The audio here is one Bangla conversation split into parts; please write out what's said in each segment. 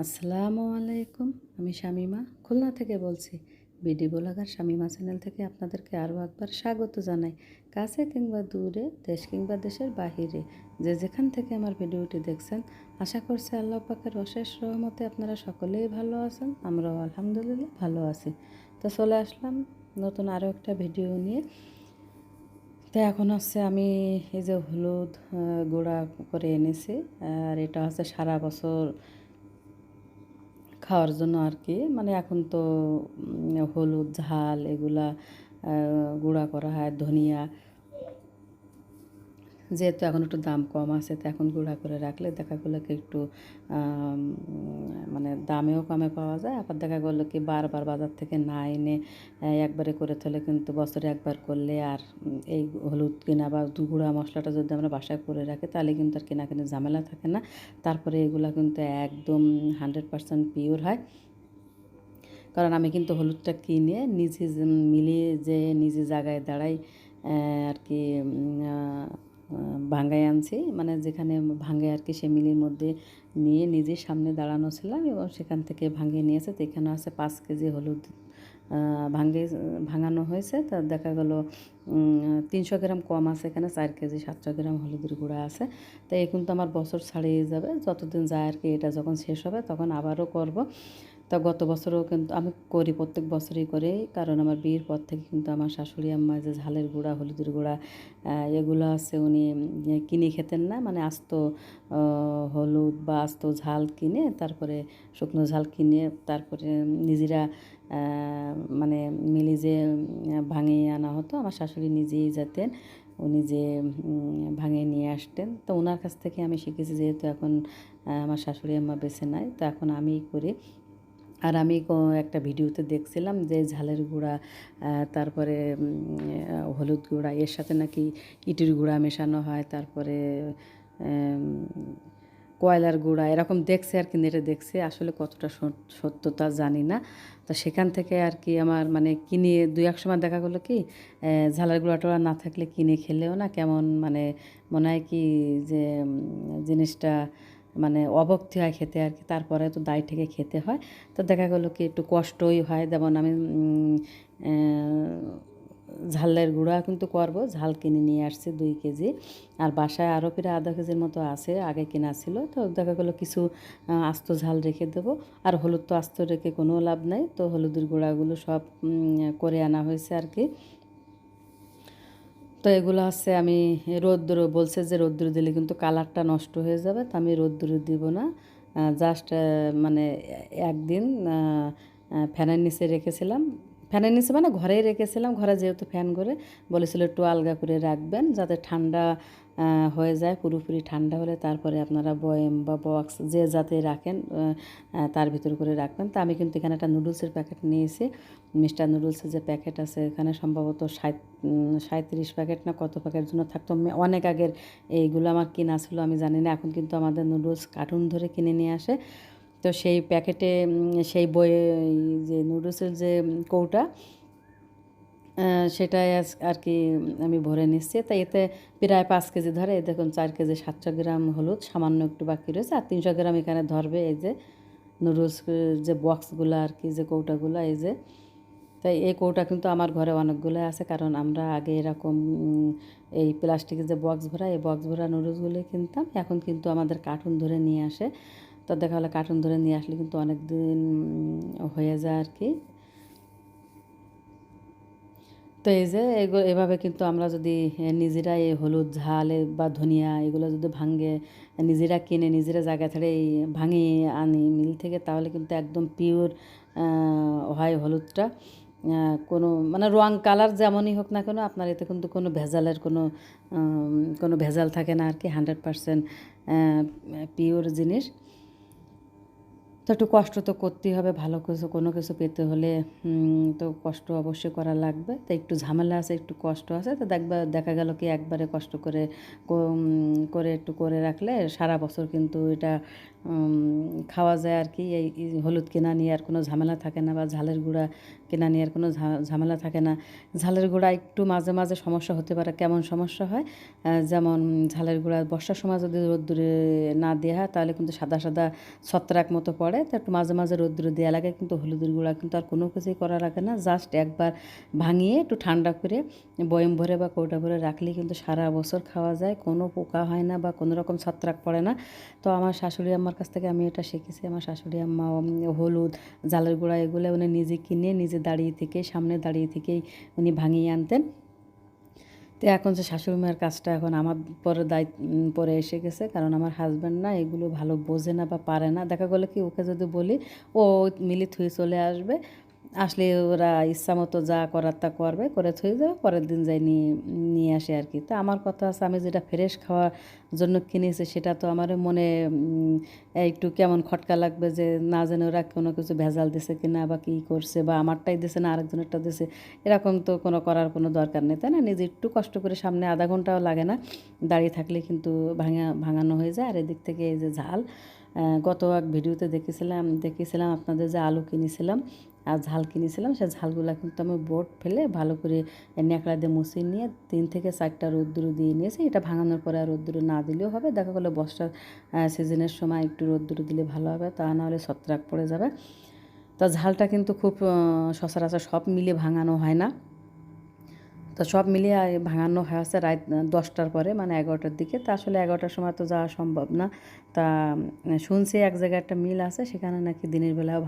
আসসালামু আলাইকুম। আমি শামিমা খুলনা থেকে বলছি। বিডি ব্লগার শামিমা চ্যানেল থেকে আপনাদেরকে আরও একবার স্বাগত জানাই। কাছে কিংবা দূরে, দেশ কিংবা দেশের বাহিরে যে যেখান থেকে আমার ভিডিওটি দেখছেন, আশা করছি আল্লাহ পাকের অশেষ রহমতে আপনারা সকলেই ভালো আছেন। আমরাও আলহামদুলিল্লাহ ভালো আছি। তো চলে আসলাম নতুন আরও একটা ভিডিও নিয়ে। তো এখন হচ্ছে আমি এই যে হলুদ গুঁড়া করে এনেছি, আর এটা হচ্ছে সারা বছর খাওয়ার জন্য আর কি। মানে এখন তো হলুদ ঝাল এগুলা গুঁড়া করা হয়, ধনিয়া যেহেতু এখন একটু দাম কম আছে, তো এখন গুঁড়া করে রাখলে দেখা গেলো কি একটু মানে দামেও কমে পাওয়া যায়। আবার দেখা গেলো কি বারবার বাজার থেকে না এনে একবারে করে তোলে, কিন্তু বছরে একবার করলে আর এই হলুদ কিনা বা গুঁড়া মশলাটা যদি আমরা বাসায় করে রাখি তাহলে কিন্তু আর কেনাকানি ঝামেলা থাকে না। তারপরে এগুলো কিন্তু একদম 100% পিওর হয়। কারণ আমি কিন্তু হলুদটা কিনে নিজে মিলিয়ে যে নিজে জায়গায় দাঁড়াই আর কি ভাঙ্গায় আনছি, মানে যেখানে ভাঙ্গে আর কি সে মিলের মধ্যে নিয়ে নিজের সামনে দাঁড়ানো ছিলাম এবং সেখান থেকে ভাঙিয়ে নিয়েছে। তো এখানে আছে 5 কেজি হলুদ ভাঙানো হয়েছে। তা দেখা গেলো 300 গ্রাম কম আছে, এখানে 4 কেজি 700 গ্রাম হলুদের গুঁড়া আছে। তো এই কিন্তু আমার বছর ছাড়িয়ে যাবে, যতদিন যায় আর কি। এটা যখন শেষ হবে তখন আবারও করব। তা গত বছরও কিন্তু আমি করি, প্রত্যেক বছরই করি। কারণ আমার বিয়ের পর থেকে কিন্তু আমার শাশুড়ি আম্মা যে ঝালের গুঁড়া হলুদের গুঁড়া এগুলো আছে উনি কিনে খেতেন না। মানে আস্ত হলুদ বা আস্ত ঝাল কিনে, তারপরে শুকনো ঝাল কিনে তারপরে নিজেরা মানে মিলি যে ভাঙিয়ে আনা হতো। আমার শাশুড়ি নিজেই যেতেন, উনি যে ভাঙিয়ে নিয়ে আসতেন। তো ওনার কাছ থেকে আমি শিখেছি। যেহেতু এখন আমার শাশুড়ি আম্মা বেঁচে নাই, তো এখন আমিই করি। আর আমি একটা ভিডিওতে দেখছিলাম যে ঝালের গুঁড়া তারপরে হলুদ গুঁড়া এর সাথে নাকি ইটের গুঁড়া মেশানো হয়, তারপরে কয়লার গুঁড়া এরকম দেখছে আর কি, নেটে দেখছে। আসলে কতটা সত্যতা জানি না। তো সেখান থেকে আর কি আমার মানে কিনে দুই এক সময় দেখা গেলো কি ঝালের গুঁড়াটা না থাকলে কিনে খেলেও না কেমন মানে মনে হয় কি যে জিনিসটা মানে অভক্তি হয় খেতে আর কি। তারপরে তো দায় থেকে খেতে হয়। তো দেখা গেলো কি একটু কষ্টই হয়। যেমন আমি ঝালের গুঁড়া কিন্তু করবো, ঝাল কিনে নিয়ে আসছি 2 কেজি। আর বাসায় আরও প্রায় আধা কেজির মতো আছে, আগে কেনা ছিল। তো দেখা গেলো কিছু আস্ত ঝাল রেখে দেবো। আর হলুদ তো আস্ত রেখে কোনো লাভ নাই, তো হলুদের গুঁড়াগুলো সব করে আনা হয়েছে আর কি। তো এগুলো হচ্ছে আমি রোদ্দুরে বলছে যে রোদ্দুরে দিলে কিন্তু কালারটা নষ্ট হয়ে যাবে, তো আমি রোদ্দুরে দিব না। জাস্ট মানে একদিন ফ্যানের নিচে রেখেছিলাম। ফ্যানের নিচে মানে ঘরেই রেখেছিলাম। ঘরে যেহেতু ফ্যান করে বলেছিল একটু আলগা করে রাখবেন যাতে ঠান্ডা হয়ে যায়। পুরোপুরি ঠান্ডা হলে তারপরে আপনারা বয়েম বা বক্স যে যাতে রাখেন তার ভিতর করে রাখবেন। তো আমি কিন্তু এখানে একটা নুডলসের প্যাকেট নিয়েছি। মিস্টার নুডলসের যে প্যাকেট আছে এখানে সম্ভবত 37 প্যাকেট না কত প্যাকেট জন্য থাকতো। অনেক আগের এইগুলো আমার কেনা ছিল, আমি জানি না। এখন কিন্তু আমাদের নুডলস কার্টুন ধরে কিনে নিয়ে আসে। তো সেই প্যাকেটে সেই বইয়ে যে নুডলসের যে কৌটা সেটাই আর কি আমি ভরে নিচ্ছি। তাই এতে প্রায় 5 কেজি ধরে। এই দেখুন 4 কেজি 700 গ্রাম হলুদ, সামান্য একটু বাকি রয়েছে। আর 300 গ্রাম এখানে ধরবে এই যে নুডলস যে বক্সগুলো আর কি, যে কৌটাগুলো এই যে। তাই এই কৌটা কিন্তু আমার ঘরে অনেকগুলো আছে, কারণ আমরা আগে এরকম এই প্লাস্টিকের যে বক্স ভরা, এই বক্স ভরা নুডলসগুলো কিনতাম। এখন কিন্তু আমাদের কার্টুন ধরে নিয়ে আসে। তো দেখা হলে কার্টুন ধরে নিয়ে আসলে কিন্তু অনেক দিন হয়ে যায় আর কি। তো এই যে এভাবে কিন্তু আমরা যদি নিজেরা এই হলুদ ঝাল বা ধনিয়া এগুলো যদি ভাঙে নিজেরা কিনে নিজেরা জায়গা থেকে ভাঙিয়ে আনি মিল থেকে, তাহলে কিন্তু একদম পিওর হয় হলুদটা। কোনো মানে রং কালার যেমনই হোক না কেন, আপনার এতে কিন্তু কোনো ভেজাল থাকে না আর কি। 100% পিওর জিনিস। তো একটু কষ্ট তো করতেই হবে, ভালো কিছু কোনো কিছু পেতে হলে তো কষ্ট অবশ্যই করা লাগবে। তো একটু ঝামেলা আছে, একটু কষ্ট আছে। তো দেখা গেল কি একবারে কষ্ট করে করে একটু করে রাখলে সারা বছর কিন্তু এটা খাওয়া যায় আর কি। এই হলুদ কেনা নিয়ে আর কোনো ঝামেলা থাকে না, বা ঝালের গুঁড়া কেনা নিয়ে আর কোনো ঝামেলা থাকে না। ঝালের গুঁড়া একটু মাঝে মাঝে সমস্যা হতে পারে। কেমন সমস্যা হয়? যেমন ঝালের গুঁড়া বর্ষার সময় যদি রোদ্দুরে না দেওয়া হয় তাহলে কিন্তু সাদা সাদা ছত্রাক মতো পড়ে, তো একটু মাঝে মাঝে রোদ্দুরে দেওয়া লাগে। কিন্তু হলুদের গুঁড়া কিন্তু আর কোনো কিছুই করা লাগে না, জাস্ট একবার ভাঙিয়ে একটু ঠান্ডা করে বয়ম ভরে বা কৌটা ভরে রাখলেই কিন্তু সারা বছর খাওয়া যায়, কোনো পোকা হয় না বা কোনো রকম ছত্রাক পড়ে না। তো আমার শাশুড়ি আম্মার কাছ থেকে আমি এটা শিখেছি। আমার শাশুড়ি আম্মা হলুদ, ঝালের গুঁড়া এগুলো উনি নিজে কিনে নিজে দাঁড়িয়ে থেকে, সামনে দাঁড়িয়ে থেকেই উনি ভাঙিয়ে আনতেন। তো এখন যে শাশুড়ি মায়ের কাজটা এখন আমার পরে পরে এসে গেছে, কারণ আমার হাজব্যান্ড না এগুলো ভালো বোঝে না বা পারে না। দেখা গেলো কি ওকে যদি বলি, ও মিলি থুয়ে চলে আসবে, আসলে ওরা ইচ্ছা মতো যা করার তা করবে, করে থুয়ে যাবে, পরের দিন যাই নিয়ে নিয়ে আসে আর কি। তো আমার কথা আছে, আমি যেটা ফ্রেশ খাওয়ার জন্য কিনেছি সেটা তো আমার মনে একটু কেমন খটকা লাগবে, যে না জানে ওরা কোনো কিছু ভেজাল দিছে কিনা বা কী করছে, বা আমারটাই দিছে না আরেকজনেরটা দিছে, এরকম তো কোনো করার কোনো দরকার নেই, তাই না? নিজে একটু কষ্ট করে, সামনে আধা ঘন্টাও লাগে না, দাঁড়িয়ে থাকলে কিন্তু ভাঙানো হয়ে যায়। আর এদিক থেকে এই যে ঝাল, গত এক ভিডিওতে দেখেছিলাম আপনাদের যে আলু কিনেছিলাম আর ঝাল কিনেছিলাম, সেই ঝালগুলো কিন্তু আমি বোট ফেলে ভালো করে ন্যাকড়া দিয়ে মুছিয়ে নিয়ে 3 থেকে 4টা রোদ্দুরে দিয়ে নিয়েছি। এটা ভাঙানোর পরে আর রোদ্দুরে না দিলেও হবে। দেখা গেলো বর্ষার সিজনের সময় একটু রোদ্দুরে দিলে ভালো হবে, তা নাহলে ছত্রাক পড়ে যাবে। তো ঝালটা কিন্তু খুব সচরাচর সব মিলে ভাঙানো হয় না। তো সব মিলিয়ে ভাঙানো হয় হচ্ছে রাত 10টার পরে, মানে 11টার দিকে। তা আসলে 11টার সময় তো যাওয়া সম্ভব না। তা শুনছি এক জায়গায় একটা মিল আছে, সেখানে নাকি দিনের বেলাও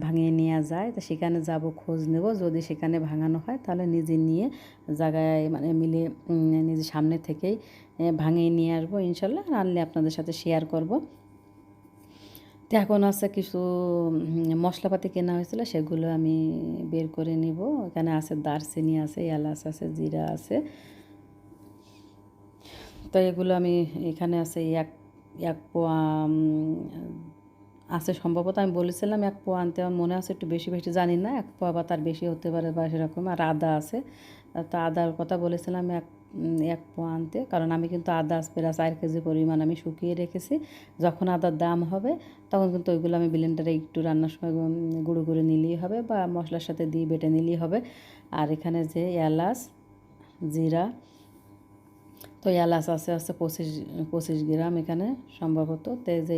ভাঙিয়ে নেওয়া যায়। তো সেখানে যাব, খোঁজ নেব। যদি সেখানে ভাঙানো হয় তাহলে নিজে নিয়ে জায়গায়, মানে মিলে নিজে সামনে থেকেই ভাঙিয়ে নিয়ে আসবো ইনশাল্লাহ, আনলে আপনাদের সাথে শেয়ার করব। তো এখন আছে কিছু মশলাপাতি কেনা হয়েছিল, সেগুলো আমি বের করে নিব। এখানে আছে দারচিনি আছে, এলাচ আছে, জিরা আছে। তো এগুলো আমি, এখানে আছে এক এক পোয়া আছে সম্ভবত। আমি বলেছিলাম 1 পোয়া আনতে, আমার মনে আছে একটু বেশি বেশি, জানি না 1 পোয়া বা তার বেশি হতে পারে বা সেরকম। আর আদা আছে, তো আদার কথা বলেছিলাম 1 পোয়া আনতে, কারণ আমি কিন্তু আদা প্রায় 4 কেজি পরিমাণ আমি শুকিয়ে রেখেছি। যখন আদার দাম হবে তখন কিন্তু ওইগুলো আমি ব্লেন্ডারে একটু রান্নার সময় গুঁড়ো করে নিলেই হবে, বা মশলার সাথে দিয়ে বেটে নিলেই হবে। আর এখানে যে এলাচ, জিরা, তো এলাচ আছে 25 গ্রাম এখানে সম্ভবত। তো এই যে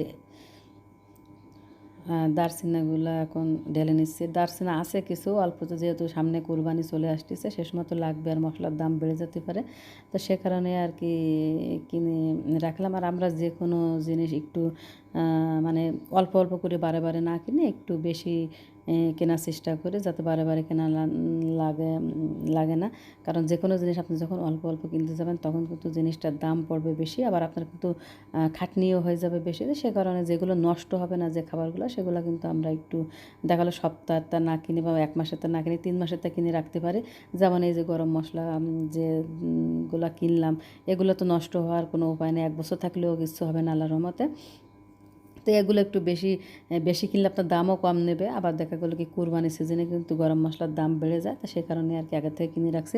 দারচিনিগুলো এখন ঢেলে নিচ্ছি। দারচিনি আছে কিছু অল্প, তো যেহেতু সামনে কুরবানি চলে আসতেছে, সে সময় তো লাগবে আর মশলার দাম বেড়ে যেতে পারে, তো সে কারণে আর কি কিনে রাখলাম। আর আমরা যে কোনো জিনিস একটু মানে অল্প অল্প করে বারে বারে না কিনে একটু বেশি কেনার চেষ্টা করি, যাতে বারে বারে কেনা লাগে না। কারণ যে কোনো জিনিস আপনি যখন অল্প অল্প কিনতে যাবেন তখন কিন্তু জিনিসটার দাম পড়বে বেশি, আবার আপনার কিন্তু খাটনিও হয়ে যাবে বেশি। সে কারণে যেগুলো নষ্ট হবে না, যে খাবারগুলো, সেগুলো কিন্তু আমরা একটু দেখালো সপ্তাহটা না কিনে বা 1 মাসেরটা না কিনে 3 মাসেরটা কিনে রাখতে পারি। যেমন এই যে গরম মশলা গুলা কিনলাম, এগুলো তো নষ্ট হওয়ার কোনো উপায় নেই, 1 বছর থাকলেও কিছু হবে না আল্লাহর রহমতে। তো এগুলো একটু বেশি বেশি কিনলে আপনার দামও কম নেবে। আবার দেখা গেলো কি কুরবানি সিজনে কিন্তু গরম মশলার দাম বেড়ে যায়, তো সে কারণে আর কি আগে থেকে কিনে রাখছি।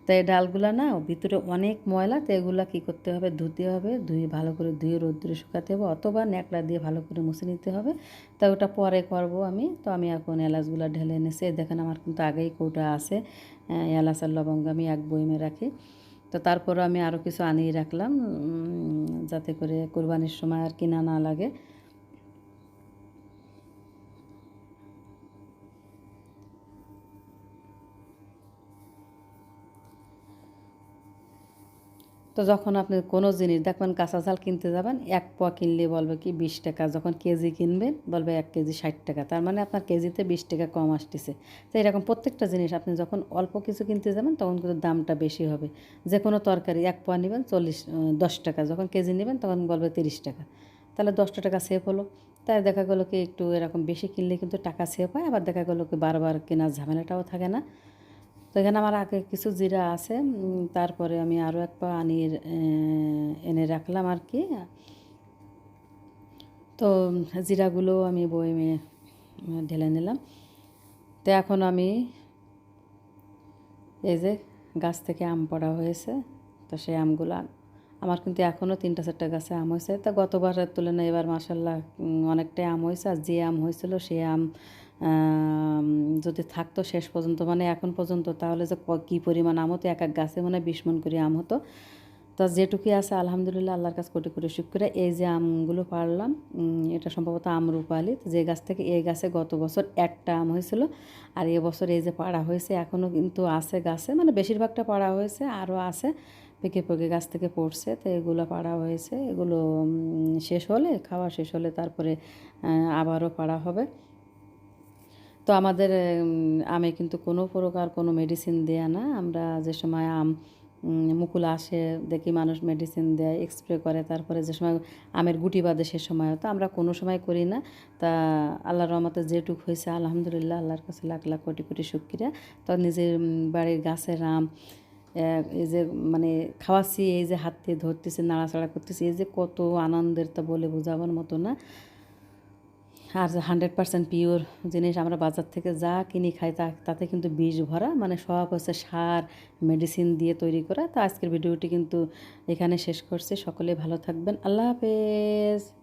তো এই ডালগুলা না ভিতরে অনেক ময়লা, তো এগুলো কী করতে হবে, ধুতে হবে, ধুয়ে ভালো করে ধুয়ে রোদ্দুরে শুকাতে হবে, অথবা ন্যাকড়া দিয়ে ভালো করে মুছে নিতে হবে। তো ওটা পরে করব আমি। তো আমি এখন এলাচগুলো ঢেলে এনেছি, দেখেন আমার কিন্তু আগেই কৌটা আছে। এলাচ আর লবঙ্গ আমি এক বয়মে রাখি। তো তারপরও আমি আরও কিছু আনিয়ে রাখলাম, যাতে করে কুরবানির সময় আর কিনা না লাগে। তো যখন আপনি কোনো জিনিস দেখবেন, কাঁচা ঝাল কিনতে যাবেন, 1 পোয়া কিনলে বলবে কি 20 টাকা, যখন কেজি কিনবেন বলবে 1 কেজি 60 টাকা, তার মানে আপনার কেজিতে 20 টাকা কম আসতেছে। তো এরকম প্রত্যেকটা জিনিস আপনি যখন অল্প কিছু কিনতে যাবেন তখন কিন্তু দামটা বেশি হবে। যে কোনো তরকারি 1 পোয়া নেবেন 10 টাকা, যখন কেজি নেবেন তখন বলবে 30 টাকা, তাহলে 10টা টাকা সেভ হলো। তাই দেখা গেলো কি একটু এরকম বেশি কিনলে কিন্তু টাকা সেভ হয়, আবার দেখা গেলো কি বারবার কেনার ঝামেলাটাও থাকে না। তো এখানে আমার আগে কিছু জিরা আছে, তারপরে আমি আরও 1 পা এনে রাখলাম আর কি। তো জিরাগুলো আমি বয়মে ঢেলে নিলাম। তো এখন আমি এই যে গাছ থেকে আম পড়া হয়েছে, তো সেই আমগুলো আমার কিন্তু এখনও 3-4টা গাছে আম হয়েছে। তা গতবারের তুলনায় এবার মাশাআল্লাহ অনেকটাই আম হয়েছে। আর যে আম হয়েছিল সে আম যদি থাকতো শেষ পর্যন্ত মানে এখন পর্যন্ত, তাহলে যে কী পরিমাণ আম হতো, এক এক গাছে মানে 20 মণ করে আম হতো। তা যেটুকুই আছে আলহামদুলিল্লাহ আল্লাহর কাছে কোটি কোটি শুকরিয়া। এই যে আমগুলো পাড়লাম, এটা সম্ভবত আমরুপালি। যে গাছ থেকে এই গাছে গত বছর একটা আম হয়েছিল, আর এবছর এই যে পাড়া হয়েছে এখনও কিন্তু আছে গাছে, মানে বেশিরভাগটা পাড়া হয়েছে, আরও আছে পেকে পেকে গাছ থেকে পড়ছে। তো এগুলো পাড়া হয়েছে, এগুলো শেষ হলে, খাওয়া শেষ হলে তারপরে আবারও পাড়া হবে। তো আমাদের আমে কিন্তু কোনো প্রকার কোনো মেডিসিন দেয়া না। আমরা যে সময় আম মুকুল আসে দেখি মানুষ মেডিসিন দেয়, স্প্রে করে, তারপরে যে সময় আমের গুটি বাঁধে সে সময় তো আমরা কোনো সময় করি না। তা আল্লাহর রহমতে যেটুক হয়েছে আলহামদুলিল্লাহ আল্লাহর কাছে লাখ লাখ কোটি কোটি শুকরিয়া। তো নিজের বাড়ির গাছের আম এই যে মানে খাওয়াচ্ছি, এই যে হাত দিয়ে ধরতেছি, নাড়াচাড়া করতেছি, এই যে কত আনন্দের তা বলে বোঝাবার মতো না। আর 100% পিওর জিনিস আমরা বাজার থেকে যা কিনি খাই তাতে কিন্তু বিষ ভরা, মানে সব হচ্ছে সার মেডিসিন দিয়ে তৈরি করা। তো আজকের ভিডিওটি কিন্তু এখানে শেষ করছি। সকলেই ভালো থাকবেন। আল্লাহ হাফেজ।